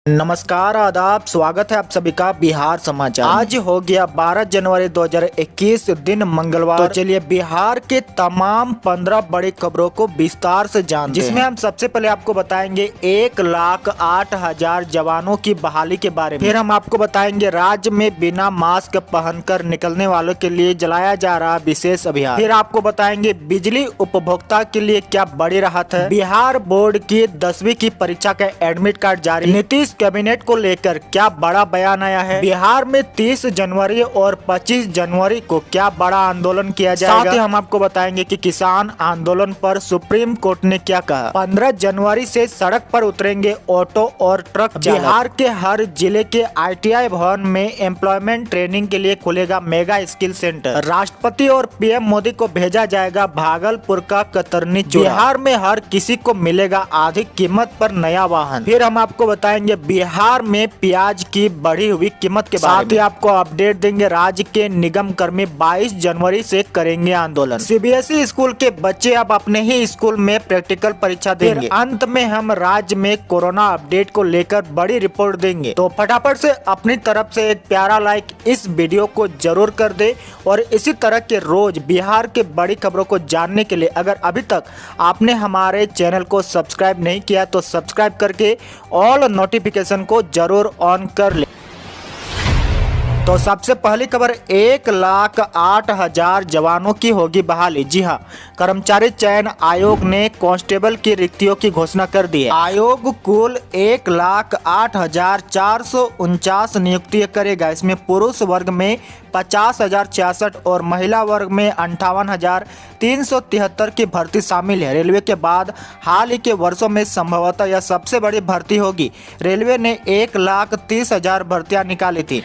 नमस्कार, आदाब, स्वागत है आप सभी का बिहार समाचार। आज हो गया 12 जनवरी 2021 दिन मंगलवार। तो चलिए बिहार के तमाम 15 बड़ी खबरों को विस्तार से जानते हैं, जिसमें हम सबसे पहले आपको बताएंगे 1,08,000 जवानों की बहाली के बारे में। फिर हम आपको बताएंगे राज्य में बिना मास्क पहनकर निकलने वालों के लिए चलाया जा रहा विशेष अभियान। फिर आपको बताएंगे बिजली उपभोक्ता के लिए क्या बड़ी राहत है। बिहार बोर्ड की 10वीं की परीक्षा का एडमिट कार्ड जारी। नीतीश कैबिनेट को लेकर क्या बड़ा बयान आया है। बिहार में 30 जनवरी और 25 जनवरी को क्या बड़ा आंदोलन किया जाएगा। साथ ही हम आपको बताएंगे कि किसान आंदोलन पर सुप्रीम कोर्ट ने क्या कहा। 15 जनवरी से सड़क पर उतरेंगे ऑटो और ट्रक चालक। बिहार के हर जिले के ITI भवन में एम्प्लॉयमेंट ट्रेनिंग के लिए खुलेगा मेगा स्किल सेंटर। राष्ट्रपति और PM मोदी को भेजा जाएगा भागलपुर का कतरनी चूड़ा। बिहार में हर किसी को मिलेगा आधी कीमत पर नया वाहन। फिर हम आपको बताएंगे बिहार में प्याज की बढ़ी हुई कीमत के बारे में। साथ ही आपको अपडेट देंगे राज्य के निगम कर्मी 22 जनवरी से करेंगे आंदोलन। CBSE स्कूल के बच्चे अब अपने ही स्कूल में प्रैक्टिकल परीक्षा देंगे। अंत में हम राज्य में कोरोना अपडेट को लेकर बड़ी रिपोर्ट देंगे। तो फटाफट से अपनी तरफ से एक प्यारा लाइक इस वीडियो को जरूर कर दे और इसी तरह के रोज बिहार के बड़ी खबरों को जानने के लिए अगर अभी तक आपने हमारे चैनल को सब्सक्राइब नहीं किया तो सब्सक्राइब करके ऑल नोटिफिकेशन को जरूर ऑन कर ले। तो सबसे पहली खबर 1,08,000 जवानों की होगी बहाली। जी हां, कर्मचारी चयन आयोग ने कांस्टेबल की रिक्तियों की घोषणा कर दी है। आयोग कुल 1,08,449 नियुक्ति करेगा। इसमें पुरुष वर्ग में 50,066 और महिला वर्ग में 58,373 की भर्ती शामिल है। रेलवे के बाद हाल ही के वर्षों में संभवतः यह सबसे बड़ी भर्ती होगी। रेलवे ने 1,30,000 भर्तियां निकाली थी।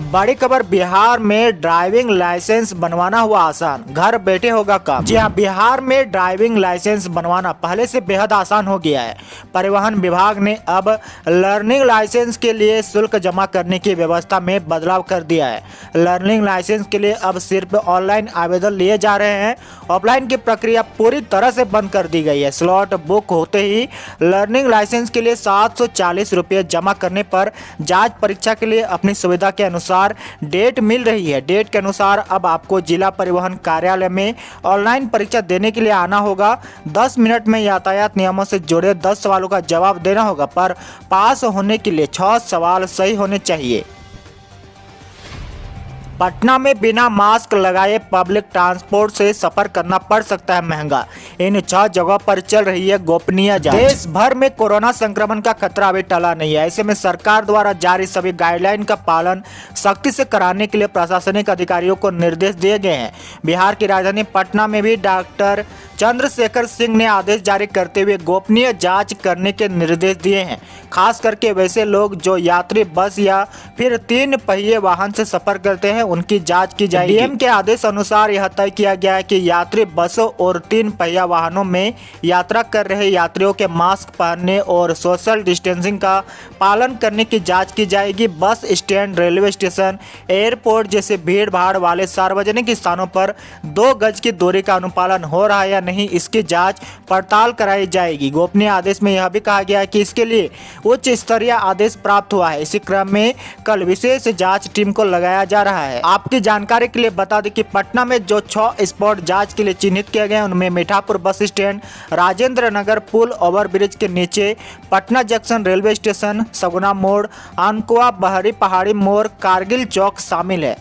बड़ी खबर बिहार में ड्राइविंग लाइसेंस बनवाना हुआ आसान, घर बैठे होगा काम। जी हां, बिहार में ड्राइविंग लाइसेंस बनवाना पहले से बेहद आसान हो गया है। परिवहन विभाग ने अब लर्निंग लाइसेंस के लिए शुल्क जमा करने की व्यवस्था में बदलाव कर दिया है। लर्निंग लाइसेंस के लिए अब सिर्फ ऑनलाइन आवेदन लिए जा रहे हैं। ऑफलाइन की प्रक्रिया पूरी तरह से बंद कर दी गई है। स्लॉट बुक होते ही लर्निंग लाइसेंस के लिए 740 रुपये जमा करने पर जांच परीक्षा के लिए अपनी सुविधा के अनुसार डेट मिल रही है। डेट के अनुसार अब आपको जिला परिवहन कार्यालय में ऑनलाइन परीक्षा देने के लिए आना होगा। 10 मिनट में यातायात नियमों से जुड़े 10 सवालों का जवाब देना होगा, पर पास होने के लिए 6 सवाल सही होने चाहिए। पटना में बिना मास्क लगाए पब्लिक ट्रांसपोर्ट से सफर करना पड़ सकता है महंगा। इन 6 जगहों पर चल रही है गोपनीय जांच। देश भर में कोरोना संक्रमण का खतरा अभी टला नहीं है। ऐसे में सरकार द्वारा जारी सभी गाइडलाइन का पालन सख्ती से कराने के लिए प्रशासनिक अधिकारियों को निर्देश दिए गए हैं। बिहार की राजधानी पटना में भी डॉक्टर चंद्रशेखर सिंह ने आदेश जारी करते हुए गोपनीय जांच करने के निर्देश दिए हैं। खास करके वैसे लोग जो यात्री बस या फिर 3 पहिए वाहन से सफर करते हैं उनकी जांच की जाएगी। डीएम के आदेश अनुसार यह तय किया गया है कि यात्री बसों और 3 पहिया वाहनों में यात्रा कर रहे यात्रियों के मास्क पहनने और सोशल डिस्टेंसिंग का पालन करने की जाँच की जाएगी। Bus stand, railway station, airport जैसे भीड़ भाड़ वाले सार्वजनिक स्थानों पर 2 गज की दूरी का अनुपालन हो रहा है या नहीं, इसकी जांच पड़ताल कराई जाएगी। गोपनीय आदेश में यह भी कहा गया है कि इसके लिए उच्च स्तरीय आदेश प्राप्त हुआ है। इसी क्रम में कल विशेष जांच टीम को लगाया जा रहा है। आपकी जानकारी के लिए बता दें कि पटना में जो 6 स्पॉट जांच के लिए चिन्हित किए गए हैं उनमें मीठापुर बस स्टैंड, राजेंद्र नगर पुल ओवरब्रिज के नीचे, पटना जंक्शन रेलवे स्टेशन, सगुना मोड़, अनकुआ बहरी पहाड़ी मोड़, कारगिल चौक शामिल है।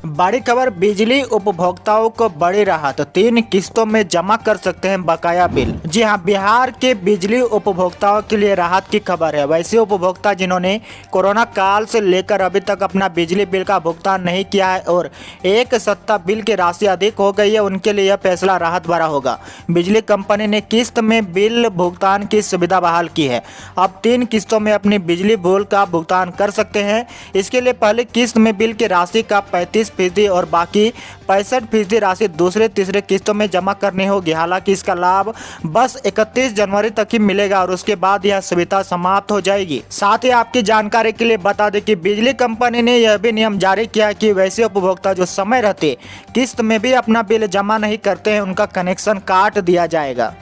बड़ी खबर बिजली उपभोक्ताओं को बड़ी राहत, 3 किस्तों में जमा कर सकते हैं बकाया बिल। जी हां, बिहार के बिजली उपभोक्ताओं के लिए राहत की खबर है। वैसे उपभोक्ता जिन्होंने कोरोना काल से लेकर अभी तक अपना बिजली बिल का भुगतान नहीं किया है और एक सप्ताह बिल की राशि अधिक हो गई है, उनके लिए यह फैसला राहत भरा होगा। बिजली कंपनी ने किस्त में बिल भुगतान की सुविधा बहाल की है। अब 3 किस्तों में अपनी बिजली बिल का भुगतान कर सकते हैं। इसके लिए पहली किस्त में बिल की राशि का 35% और बाकी 65% राशि दूसरे तीसरे किस्तों में जमा करनी होगी। हालांकि इसका लाभ बस 31 जनवरी तक ही मिलेगा और उसके बाद यह सुविधा समाप्त हो जाएगी। साथ ही आपकी जानकारी के लिए बता दें कि बिजली कंपनी ने यह भी नियम जारी किया कि वैसे उपभोक्ता जो समय रहते किस्त में भी अपना बिल जमा नहीं करते हैं उनका कनेक्शन काट दिया जाएगा।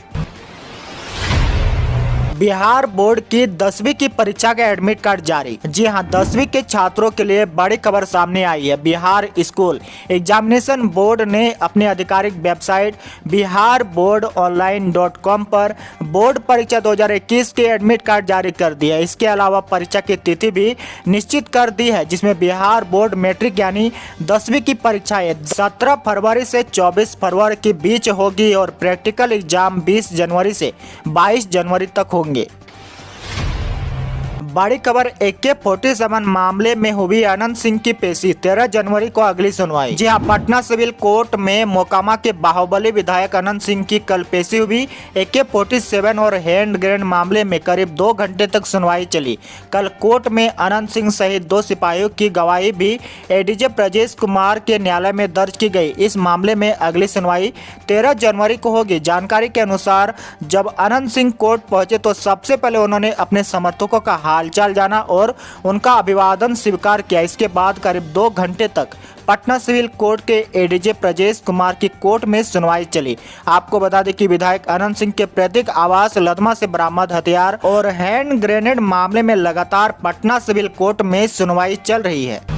बिहार बोर्ड की 10वीं की परीक्षा का एडमिट कार्ड जारी। जी हां, 10वीं के छात्रों के लिए बड़ी खबर सामने आई है। बिहार स्कूल एग्जामिनेशन बोर्ड ने अपने आधिकारिक वेबसाइट biharboardonline.com पर बोर्ड परीक्षा 2021 के एडमिट कार्ड जारी कर दिया। इसके अलावा परीक्षा की तिथि भी निश्चित कर दी है, जिसमें बिहार बोर्ड मैट्रिक यानी 10वीं की परीक्षाएं 17 फरवरी से 24 फरवरी के बीच होगी और प्रैक्टिकल एग्जाम 20 जनवरी से 22 जनवरी तक होंगे। बड़ी खबर AK-47 मामले में हुई अनंत सिंह की पेशी, 13 जनवरी को अगली सुनवाई। जी हां, पटना सिविल कोर्ट में मोकामा के बाहुबली विधायक अनंत सिंह की कल पेशी हुई। AK-47 और हैंड ग्रेनेड मामले में करीब 2 घंटे तक सुनवाई चली। कल कोर्ट में अनंत सिंह सहित 2 सिपाहियों की गवाही भी ADJ ब्रजेश कुमार के न्यायालय में दर्ज की गई। इस मामले में अगली सुनवाई 13 जनवरी को होगी। जानकारी के अनुसार जब अनंत सिंह कोर्ट पहुंचे तो सबसे पहले उन्होंने अपने समर्थकों का हालचाल जाना और उनका अभिवादन स्वीकार किया। इसके बाद करीब 2 घंटे तक पटना सिविल कोर्ट के ADJ ब्रजेश कुमार की कोर्ट में सुनवाई चली। आपको बता दें कि विधायक अनंत सिंह के प्रतीक आवास लदमा से बरामद हथियार और हैंड ग्रेनेड मामले में लगातार पटना सिविल कोर्ट में सुनवाई चल रही है।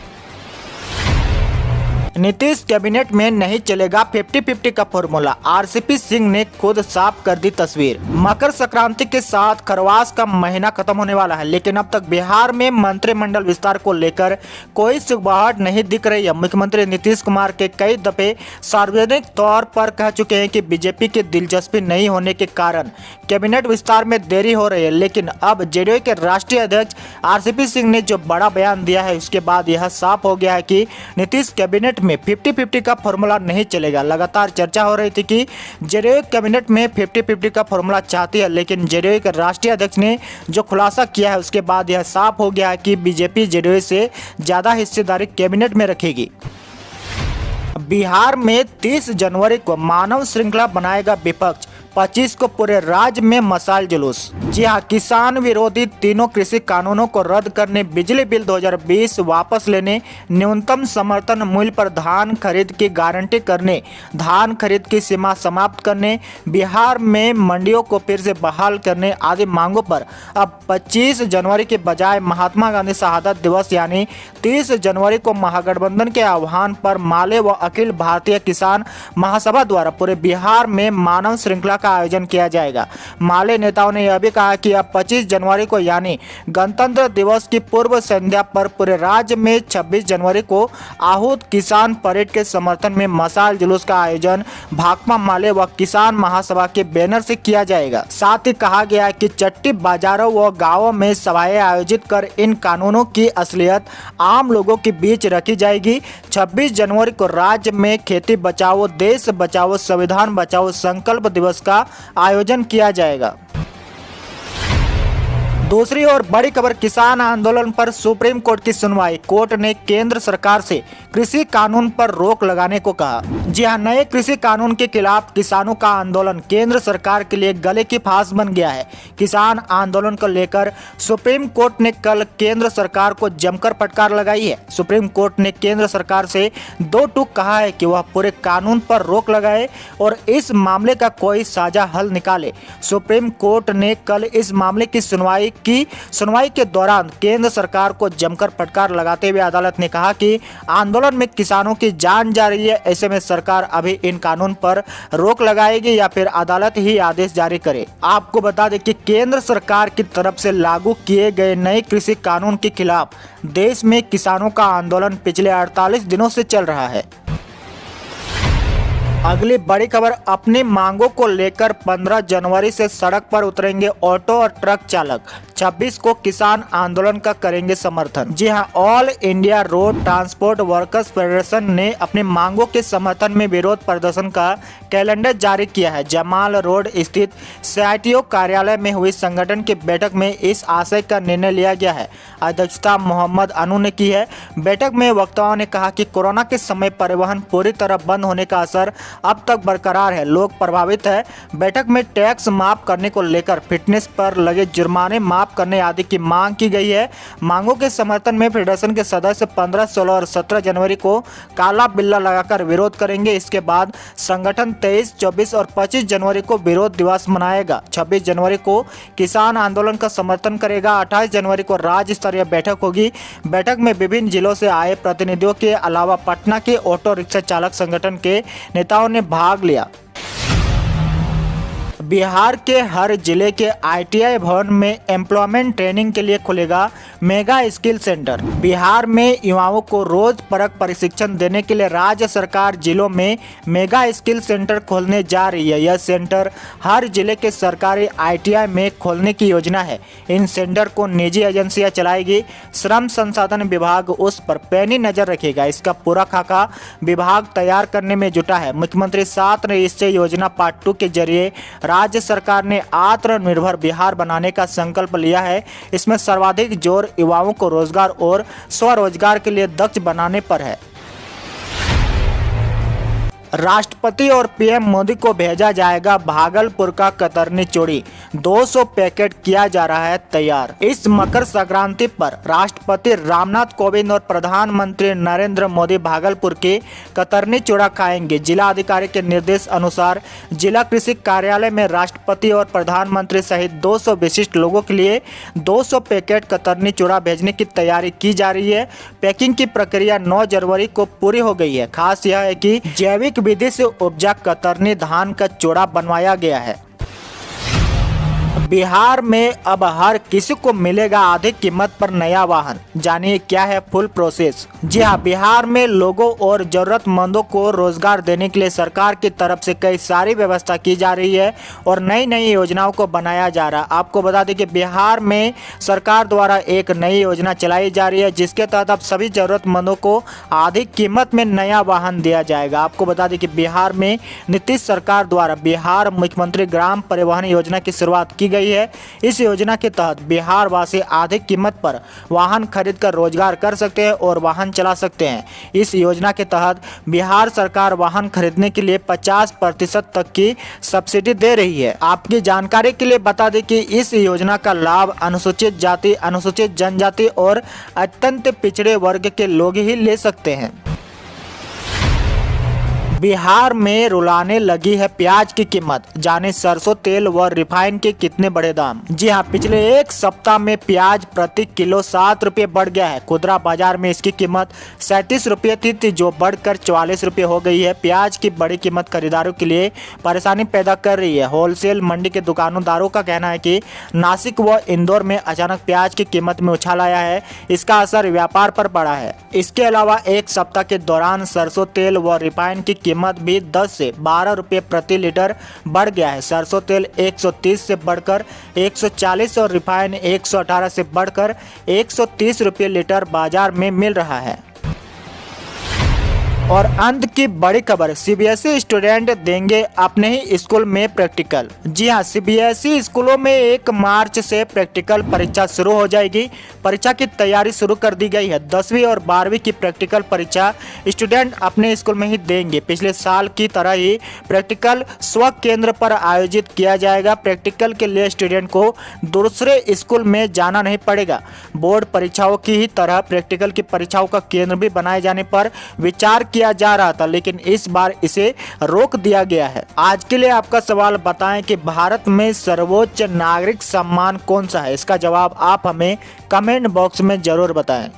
नीतीश कैबिनेट में नहीं चलेगा 50-50 का फॉर्मूला, RCP सिंह ने खुद साफ कर दी तस्वीर। मकर संक्रांति के साथ खरवास का महीना खत्म होने वाला है, लेकिन अब तक बिहार में मंत्रिमंडल विस्तार को लेकर कोई सुगबुगाहट नहीं दिख रही है। मुख्यमंत्री नीतीश कुमार के कई दफे सार्वजनिक तौर पर कह चुके हैं कि बीजेपी की दिलचस्पी नहीं होने के कारण कैबिनेट विस्तार में देरी हो रही है, लेकिन अब JDU के राष्ट्रीय अध्यक्ष RCP सिंह ने जो बड़ा बयान दिया है उसके बाद यह साफ हो गया है कि नीतीश कैबिनेट में 50-50 का फॉर्मूला नहीं चलेगा। लगातार चर्चा हो रही थी कि JDU कैबिनेट में 50-50 का फॉर्मूला चाहती है, लेकिन JDU के राष्ट्रीय अध्यक्ष ने जो खुलासा किया है उसके बाद यह साफ हो गया है कि बीजेपी JDU से ज्यादा हिस्सेदारी कैबिनेट में रखेगी। बिहार में 30 जनवरी को मानव श्रृंखला बनाएगा विपक्ष, 25 को पूरे राज्य में मशाल जुलूस। जी हां, किसान विरोधी तीनों कृषि कानूनों को रद्द करने, बिजली बिल 2020 वापस लेने, न्यूनतम समर्थन मूल्य पर धान खरीद की गारंटी करने, धान खरीद की सीमा समाप्त करने, बिहार में मंडियों को फिर से बहाल करने आदि मांगों पर अब 25 जनवरी के बजाय महात्मा गांधी शहादत दिवस यानी 30 जनवरी को महागठबंधन के आह्वान पर माले व अखिल भारतीय किसान महासभा द्वारा पूरे बिहार में मानव श्रृंखला का आयोजन किया जाएगा। माले नेताओं ने यह भी कहा कि अब 25 जनवरी को यानी गणतंत्र दिवस की पूर्व संध्या पर पूरे राज्य में 26 जनवरी को आहूत किसान परेड के समर्थन में मशाल जुलूस का आयोजन भाकपा माले व किसान महासभा के बैनर से किया जाएगा। साथ ही कहा गया है कि चट्टी बाजारों व गाँवों में सभाएं आयोजित कर इन कानूनों की असलियत आम लोगों के बीच रखी जाएगी। 26 जनवरी को राज्य में खेती बचाओ देश बचाओ संविधान बचाओ संकल्प दिवस का आयोजन किया जाएगा। दूसरी ओर बड़ी खबर, किसान आंदोलन पर सुप्रीम कोर्ट की सुनवाई। कोर्ट ने केंद्र सरकार से कृषि कानून पर रोक लगाने को कहा। जी हां, नए कृषि कानून के खिलाफ किसानों का आंदोलन केंद्र सरकार के लिए गले की फांस बन गया है। किसान आंदोलन को लेकर सुप्रीम कोर्ट ने कल केंद्र सरकार को जमकर फटकार लगाई है। सुप्रीम कोर्ट ने केंद्र सरकार से 2 टूक कहा है कि वह पूरे कानून पर रोक लगाए और इस मामले का कोई साझा हल निकाले। सुप्रीम कोर्ट ने कल इस मामले की सुनवाई के दौरान केंद्र सरकार को जमकर फटकार लगाते हुए अदालत ने कहा कि आंदोलन में किसानों की जान जा रही है। ऐसे में सरकार अभी इन कानून पर रोक लगाएगी या फिर अदालत ही आदेश जारी करे। आपको बता दें कि केंद्र सरकार की तरफ से लागू किए गए नए कृषि कानून के खिलाफ देश में किसानों का आंदोलन पिछले 48 दिनों से चल रहा है। अगली बड़ी खबर, अपनी मांगों को लेकर 15 जनवरी से सड़क पर उतरेंगे ऑटो और ट्रक चालक, 26 को किसान आंदोलन का करेंगे समर्थन। जी हां, all India road transport workers federation ने अपनी मांगों के समर्थन में विरोध प्रदर्शन का कैलेंडर जारी किया है। जमाल रोड स्थित CITO कार्यालय में हुई संगठन की बैठक में इस आशय का निर्णय लिया गया है। अध्यक्षता मोहम्मद अनु ने की है। बैठक में वक्ताओं ने कहा कि कोरोना के समय परिवहन पूरी तरह बंद होने का असर अब तक बरकरार है, लोग प्रभावित है। बैठक में टैक्स माफ करने को लेकर फिटनेस पर लगे जुर्माने माफ करने आदि की मांग की गई है। मांगों के समर्थन में फेडरेशन के सदस्य 15, 16 और 17 जनवरी को काला बिल्ला लगाकर विरोध करेंगे। इसके बाद संगठन 23, 24 और 25 जनवरी को विरोध दिवस मनाएगा। 26 जनवरी को किसान आंदोलन का समर्थन करेगा। 28 जनवरी को राज्य स्तरीय बैठक होगी। बैठक में विभिन्न जिलों से आए प्रतिनिधियों के अलावा पटना के ऑटो रिक्शा चालक संगठन के नेताओं ने भाग लिया। बिहार के हर जिले के ITI भवन में एम्प्लॉयमेंट ट्रेनिंग के लिए खुलेगा मेगा स्किल सेंटर। बिहार में युवाओं को रोज परक प्रशिक्षण देने के लिए राज्य सरकार जिलों में मेगा स्किल सेंटर खोलने जा रही है। यह सेंटर हर जिले के सरकारी ITI में खोलने की योजना है। इन सेंटर को निजी एजेंसियां चलाएगी। श्रम संसाधन विभाग उस पर पैनी नजर रखेगा। इसका पूरा खाका विभाग तैयार करने में जुटा है। मुख्यमंत्री 7 ने इससे योजना पार्ट 2 के जरिए राज्य सरकार ने आत्मनिर्भर बिहार बनाने का संकल्प लिया है। इसमें सर्वाधिक जोर युवाओं को रोजगार और स्वरोजगार के लिए दक्ष बनाने पर है। राष्ट्रपति और PM मोदी को भेजा जाएगा भागलपुर का कतरनी चूड़ी। 200 पैकेट किया जा रहा है तैयार। इस मकर संक्रांति पर राष्ट्रपति रामनाथ कोविंद और प्रधानमंत्री नरेंद्र मोदी भागलपुर के कतरनी चूड़ा खाएंगे। जिला अधिकारी के निर्देश अनुसार जिला कृषि कार्यालय में राष्ट्रपति और प्रधानमंत्री सहित 200 विशिष्ट लोगों के लिए 200 पैकेट कतरनी चूड़ा भेजने की तैयारी की जा रही है। पैकिंग की प्रक्रिया 9 जनवरी को पूरी हो गई है। खास यह है कि जैविक विधि से उपजा कतरनी धान का चूड़ा बनवाया गया है। बिहार में अब हर किसी को मिलेगा आधी कीमत पर नया वाहन। जानिए क्या है फुल प्रोसेस। जी हाँ, बिहार में लोगों और जरूरतमंदों को रोजगार देने के लिए सरकार की तरफ से कई सारी व्यवस्था की जा रही है और नई नई योजनाओं को बनाया जा रहा है। आपको बता दें कि बिहार में सरकार द्वारा एक नई योजना चलाई जा रही है जिसके तहत अब सभी जरूरतमंदों को आधी कीमत में नया वाहन दिया जाएगा। आपको बता दें कि बिहार में नीतीश सरकार द्वारा बिहार मुख्यमंत्री ग्राम परिवहन योजना की शुरुआत की गई है। इस योजना के तहत बिहार वासी आधी कीमत पर वाहन खरीद कर रोजगार कर सकते हैं और वाहन चला सकते हैं। इस योजना के तहत बिहार सरकार वाहन खरीदने के लिए 50% तक की सब्सिडी दे रही है। आपकी जानकारी के लिए बता दें कि इस योजना का लाभ अनुसूचित जाति, अनुसूचित जनजाति और अत्यंत पिछड़े वर्ग के लोग ही ले सकते हैं। बिहार में रुलाने लगी है प्याज की कीमत। जाने सरसों तेल व रिफाइन के कितने बड़े दाम। जी हां, पिछले एक सप्ताह में प्याज प्रति किलो 7 रुपये बढ़ गया है। खुदरा बाजार में इसकी कीमत 37 रुपये थी जो बढ़कर 44 रुपये हो गई है। प्याज की बड़ी कीमत खरीदारों के लिए परेशानी पैदा कर रही है। होलसेल मंडी के दुकानदारों का कहना है कि नासिक व इंदौर में अचानक प्याज की कीमत में उछाल आया है। इसका असर व्यापार पर पड़ा है। इसके अलावा एक सप्ताह के दौरान सरसों तेल व रिफाइन की कीमत भी 10 से 12 रुपये प्रति लीटर बढ़ गया है। सरसों तेल 130 से बढ़कर 140 और रिफाइन 118 से बढ़कर 130 रुपये लीटर बाजार में मिल रहा है। और अंत की बड़ी खबर, CBSE स्टूडेंट देंगे अपने ही स्कूल में प्रैक्टिकल। जी हां, CBSE स्कूलों में 1 मार्च से प्रैक्टिकल परीक्षा शुरू हो जाएगी। परीक्षा की तैयारी शुरू कर दी गई है। 10वीं और 12वीं की प्रैक्टिकल परीक्षा स्टूडेंट अपने स्कूल में ही देंगे। पिछले साल की तरह ही प्रैक्टिकल स्व केंद्र पर आयोजित किया जाएगा। प्रैक्टिकल के लिए स्टूडेंट को दूसरे स्कूल में जाना नहीं पड़ेगा। बोर्ड परीक्षाओं की ही तरह प्रैक्टिकल की परीक्षाओं का केंद्र भी बनाए जाने पर विचार किया जा रहा था, लेकिन इस बार इसे रोक दिया गया है। आज के लिए आपका सवाल बताएं कि भारत में सर्वोच्च नागरिक सम्मान कौन सा है। इसका जवाब आप हमें कमेंट बॉक्स में जरूर बताएं।